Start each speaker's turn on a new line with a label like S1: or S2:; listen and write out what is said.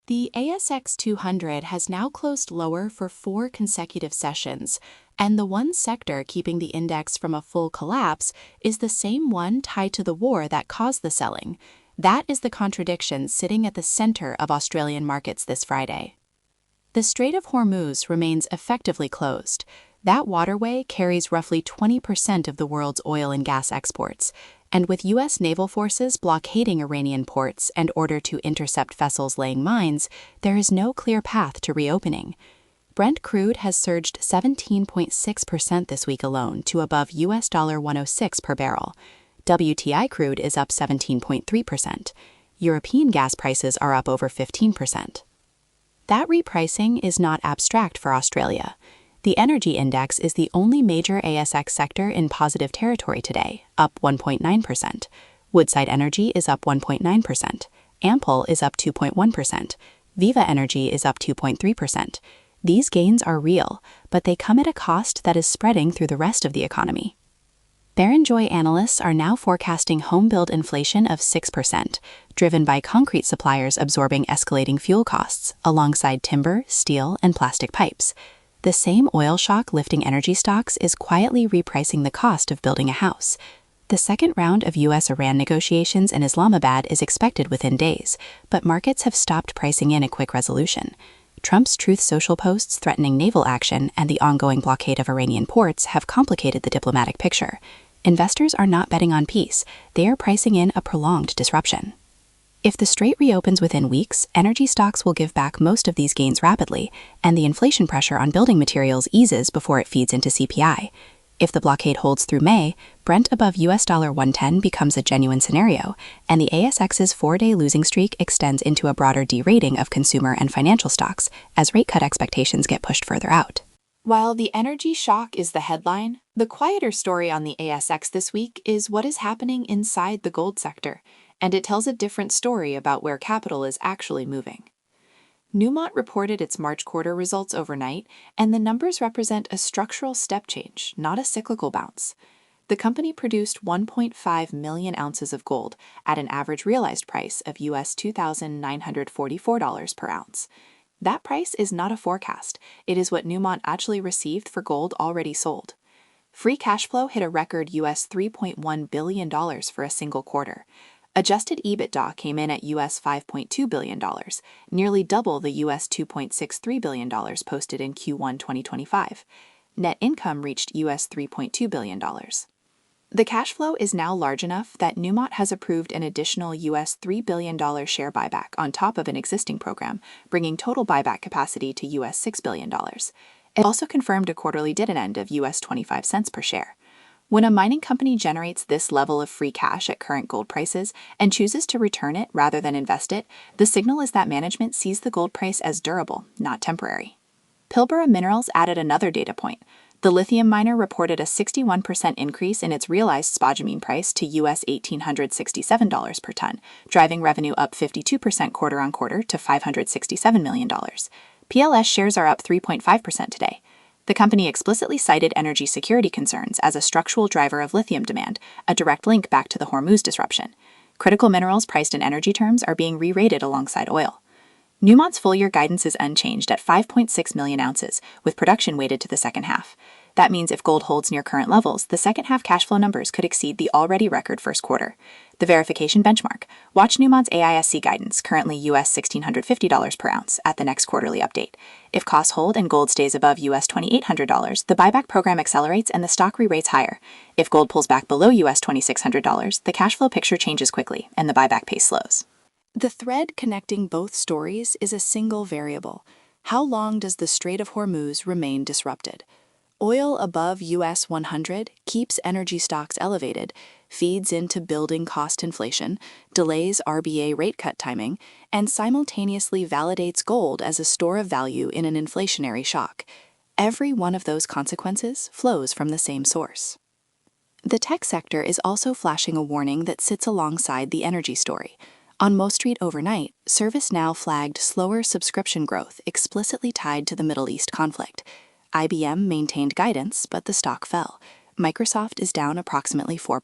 S1: The ASX 200 has now closed lower for 4 consecutive sessions, and the one sector keeping the index from a full collapse is the same one tied to the war that caused the selling. That is the contradiction sitting at the center of Australian markets this Friday. The Strait of Hormuz remains effectively closed. That waterway carries roughly 20% of the world's oil and gas exports, and with U.S. naval forces blockading Iranian ports and order to intercept vessels laying mines, there is no clear path to reopening. Brent crude has surged 17.6% this week alone to above US $106 per barrel. WTI crude is up 17.3%. European gas prices are up over 15%. That repricing is not abstract for Australia. The energy index is the only major ASX sector in positive territory today, up 1.9%. Woodside Energy is up 1.9%. Ampol is up 2.1%. Viva Energy is up 2.3%. These gains are real, but they come at a cost that is spreading through the rest of the economy. Barrenjoey analysts are now forecasting home-build inflation of 6%, driven by concrete suppliers absorbing escalating fuel costs, alongside timber, steel, and plastic pipes. The same oil shock lifting energy stocks is quietly repricing the cost of building a house. The second round of U.S.-Iran negotiations in Islamabad is expected within days, but markets have stopped pricing in a quick resolution. Trump's Truth Social posts threatening naval action and the ongoing blockade of Iranian ports have complicated the diplomatic picture. Investors are not betting on peace, they are pricing in a prolonged disruption. If the strait reopens within weeks, energy stocks will give back most of these gains rapidly, and the inflation pressure on building materials eases before it feeds into CPI. If the blockade holds through May, Brent above US $110 becomes a genuine scenario, and the ASX's 4-day losing streak extends into a broader derating of consumer and financial stocks as rate cut expectations get pushed further out. While the energy shock is the headline, the quieter story on the ASX this week is what is happening inside the gold sector, and it tells a different story about where capital is actually moving. Newmont reported its March quarter results overnight, and the numbers represent a structural step change, not a cyclical bounce. The company produced 1.5 million ounces of gold at an average realized price of US $2,944 per ounce. That price is not a forecast. It is what Newmont actually received for gold already sold. Free cash flow hit a record US $3.1 billion for a single quarter. Adjusted EBITDA came in at US $5.2 billion, nearly double the US $2.63 billion posted in Q1 2025. Net income reached US $3.2 billion. The cash flow is now large enough that Newmont has approved an additional US $3 billion share buyback on top of an existing program, bringing total buyback capacity to US $6 billion. It also confirmed a quarterly dividend of US 25 cents per share. When a mining company generates this level of free cash at current gold prices and chooses to return it rather than invest it, the signal is that management sees the gold price as durable, not temporary. Pilbara Minerals added another data point. The lithium miner reported a 61% increase in its realized spodumene price to US $1,867 per ton, driving revenue up 52% quarter-on-quarter to $567 million. PLS shares are up 3.5% today. The company explicitly cited energy security concerns as a structural driver of lithium demand, a direct link back to the Hormuz disruption. Critical minerals priced in energy terms are being re-rated alongside oil. Newmont's full-year guidance is unchanged at 5.6 million ounces, with production weighted to the second half. That means if gold holds near current levels, the second-half cash flow numbers could exceed the already record first quarter. The verification benchmark. Watch Newmont's AISC guidance, currently US $1,650 per ounce, at the next quarterly update. If costs hold and gold stays above US $2,800, the buyback program accelerates and the stock re-rates higher. If gold pulls back below US $2,600, the cash flow picture changes quickly and the buyback pace slows. The thread connecting both stories is a single variable. How long does the Strait of Hormuz remain disrupted? Oil above US 100 keeps energy stocks elevated, feeds into building cost inflation, delays RBA rate cut timing, and simultaneously validates gold as a store of value in an inflationary shock. Every one of those consequences flows from the same source. The tech sector is also flashing a warning that sits alongside the energy story. On Mo Street overnight, ServiceNow flagged slower subscription growth explicitly tied to the Middle East conflict. IBM maintained guidance, but the stock fell. Microsoft is down approximately 4%.